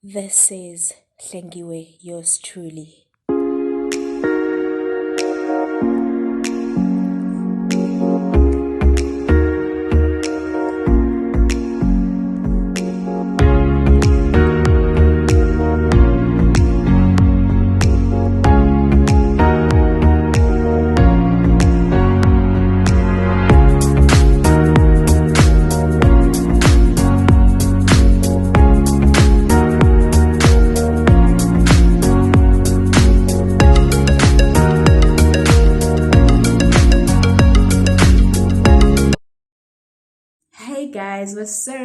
This is Hlengiwe, yours truly. Hey guys, what's up?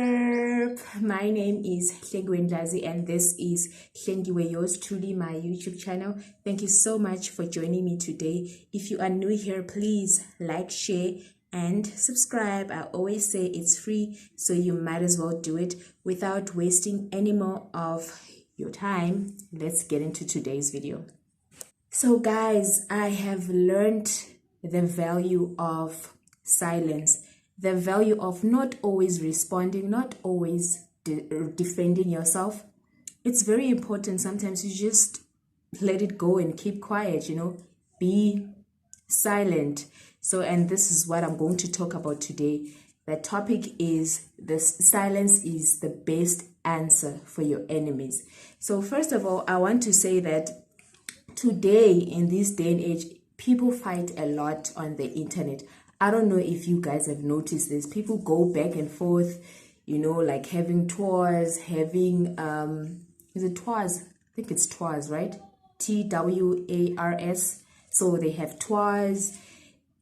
My name is Hlengiwe Ndlazi and this is Hlengiwe, yours truly, my YouTube channel. Thank you so much for joining me today. If you are new here, please like, share, and subscribe. I always say it's free, so you might as well do it. Without wasting any more of your time, let's get into today's video. So guys, I have learned the value of silence, the value of not always responding, not always defending yourself. It's very important. Sometimes you just let it go and keep quiet, be silent. So, and this is what I'm going to talk about today. The topic is this: silence is the best answer for your enemies. So first of all, I want to say that today, in this day and age, people fight a lot on the internet. I don't know if you guys have noticed this. People go back and forth, like having tours, having is it tours? I think it's tours, right? TWARS. So they have tours.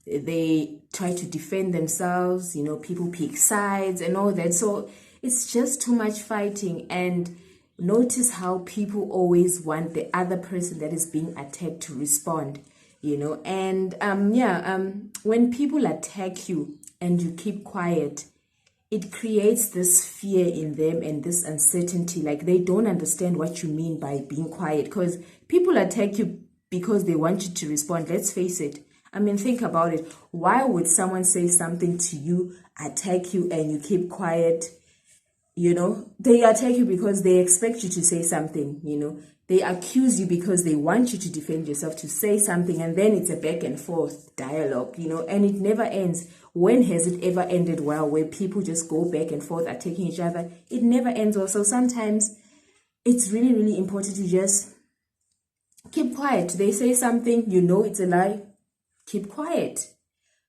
They try to defend themselves. People pick sides and all that. So it's just too much fighting. And notice how people always want the other person that is being attacked to respond, and when people attack you and you keep quiet, it creates this fear in them and this uncertainty, like they don't understand what you mean by being quiet, because people attack you because they want you to respond. Let's face it. I mean, think about it. Why would someone say something to you, attack you, and you keep quiet? They attack you because they expect you to say something. They accuse you because they want you to defend yourself, to say something, and then it's a back and forth dialogue, and it never ends. When has it ever ended well, where people just go back and forth attacking each other? It never ends well. So sometimes it's really, really important to just keep quiet. They say something, it's a lie, keep quiet.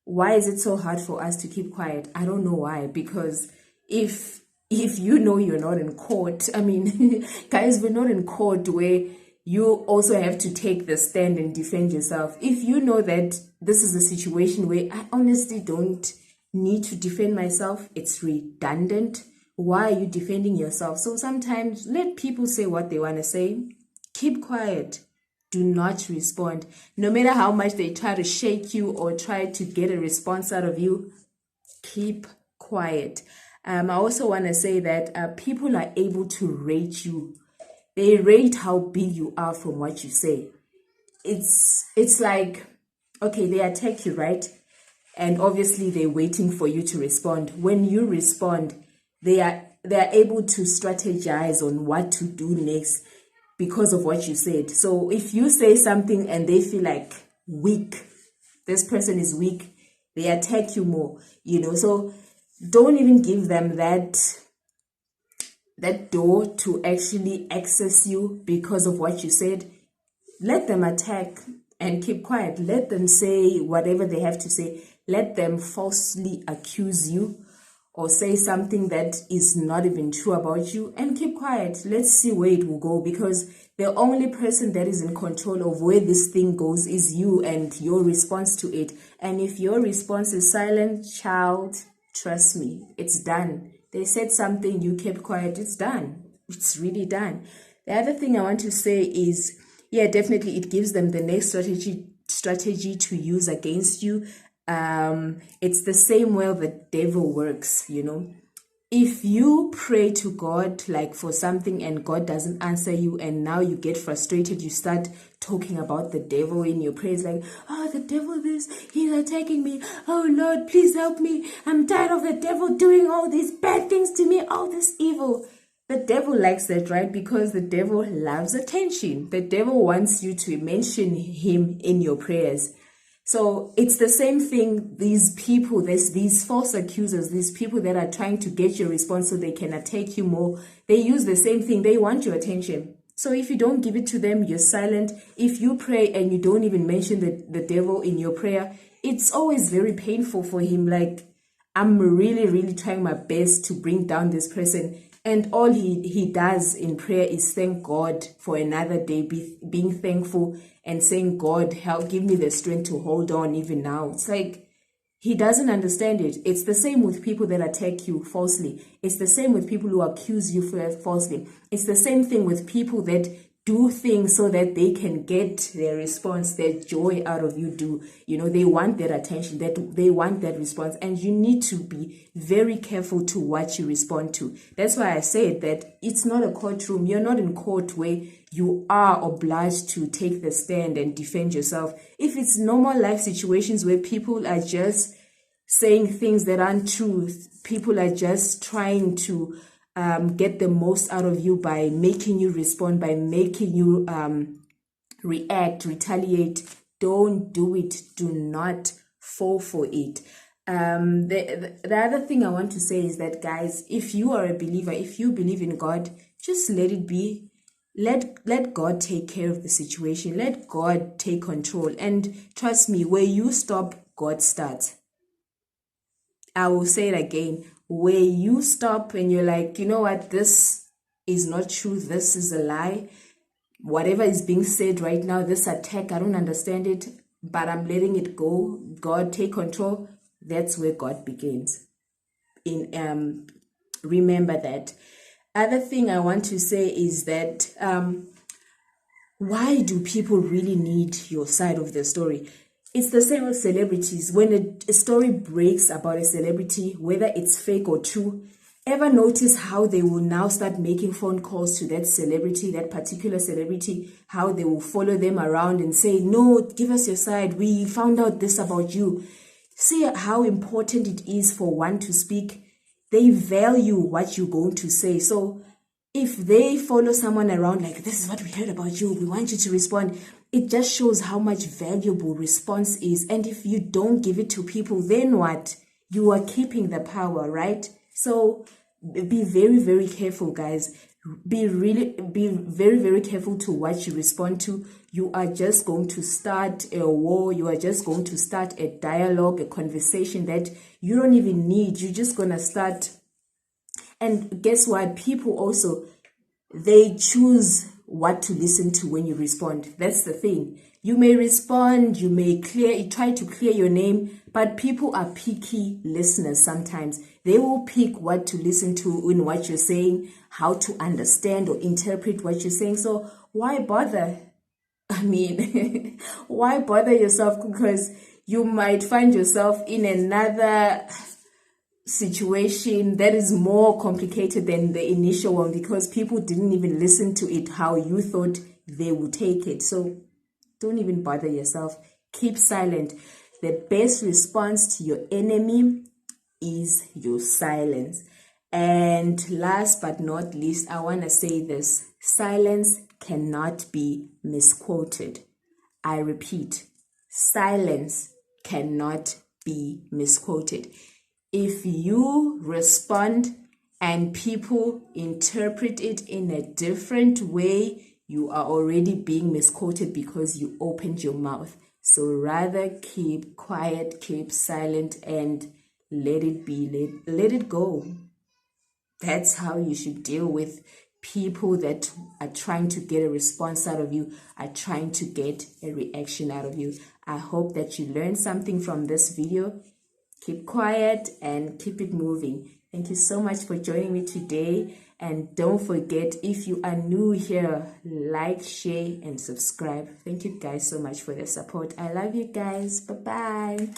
Why is it so hard for us to keep quiet? I don't know why, because if you're not in court, I mean, guys, we're not in court where you also have to take the stand and defend yourself. If you know that this is a situation where I honestly don't need to defend myself, it's redundant. Why are you defending yourself? So sometimes let people say what they want to say. Keep quiet. Do not respond. No matter how much they try to shake you or try to get a response out of you, keep quiet. I also want to say that people are able to rate you. They rate how big you are from what you say. It's like, okay, they attack you, right? And obviously they're waiting for you to respond. When you respond, they are able to strategize on what to do next because of what you said. So if you say something and they feel like weak, this person is weak, they attack you more, So don't even give them that door to actually access you because of what you said. Let them attack and keep quiet. Let them say whatever they have to say. Let them falsely accuse you or say something that is not even true about you, and keep quiet. Let's see where it will go, because the only person that is in control of where this thing goes is you and your response to it. And if your response is silent, child, trust me, it's done. They said something, you kept quiet, it's done. It's really done. The other thing I want to say is, yeah, definitely it gives them the next strategy to use against you. It's the same way the devil works, If you pray to God like for something and God doesn't answer you, and now you get frustrated, you start talking about the devil in your prayers, like, oh, the devil this, he's attacking me. Oh Lord, please help me. I'm tired of the devil doing all these bad things to me, all this evil. The devil likes that, right? Because the devil loves attention. The devil wants you to mention him in your prayers. So it's the same thing. These people, these false accusers, these people that are trying to get your response so they can attack you more, they use the same thing. They want your attention. So if you don't give it to them, you're silent. If you pray and you don't even mention the devil in your prayer, it's always very painful for him. Like, I'm really, really trying my best to bring down this person. And all he does in prayer is thank God for another day, being thankful and saying, God, help, give me the strength to hold on even now. It's like, he doesn't understand it. It's the same with people that attack you falsely. It's the same with people who accuse you falsely. It's the same thing with people that do things so that they can get their response, their joy out of you. They want that attention, that they want that response, and you need to be very careful to what you respond to. That's why I said that it's not a courtroom. You're not in court where you are obliged to take the stand and defend yourself. If it's normal life situations where people are just saying things that aren't true, people are just trying to get the most out of you by making you respond, by making you react, retaliate. Don't do it. Do not fall for it. The other thing I want to say is that, guys, if you are a believer, if you believe in God, just let it be. Let God take care of the situation. Let God take control. And trust me, where you stop, God starts. I will say it again. Where you stop and you're like, you know what, this is not true, this is a lie, whatever is being said right now, this attack, I don't understand it, but I'm letting it go. God, take control. That's where God begins. Remember that. Other thing I want to say is that why do people really need your side of the story? It's the same with celebrities. When a story breaks about a celebrity, whether it's fake or true, ever notice how they will now start making phone calls to that celebrity, that particular celebrity, how they will follow them around and say, no, give us your side. We found out this about you. See how important it is for one to speak. They value what you're going to say. So if they follow someone around like, this is what we heard about you, we want you to respond, it just shows how much valuable response is. And if you don't give it to people, then what? You are keeping the power, right? So be very, very careful, guys. Be very, very careful to what you respond to. You are just going to start a war. You are just going to start a dialogue, a conversation that you don't even need. You're just going to start. And guess what? People also, they choose what to listen to when you respond. That's the thing. You may respond, you try to clear your name, but people are picky listeners sometimes. They will pick what to listen to in what you're saying, how to understand or interpret what you're saying. So why bother? I mean, why bother yourself? Because you might find yourself in another situation that is more complicated than the initial one because people didn't even listen to it how you thought they would take it. So don't even bother yourself. Keep silent. The best response to your enemy is your silence. And last but not least, I want to say this: silence cannot be misquoted. I repeat, silence cannot be misquoted. If you respond and people interpret it in a different way, you are already being misquoted because you opened your mouth. So rather keep quiet, keep silent, and let it be, let it go. That's how you should deal with people that are trying to get a response out of you, are trying to get a reaction out of you. I hope that you learned something from this video. Keep quiet and keep it moving. Thank you so much for joining me today. And don't forget, if you are new here, like, share, and subscribe. Thank you guys so much for the support. I love you guys. Bye-bye.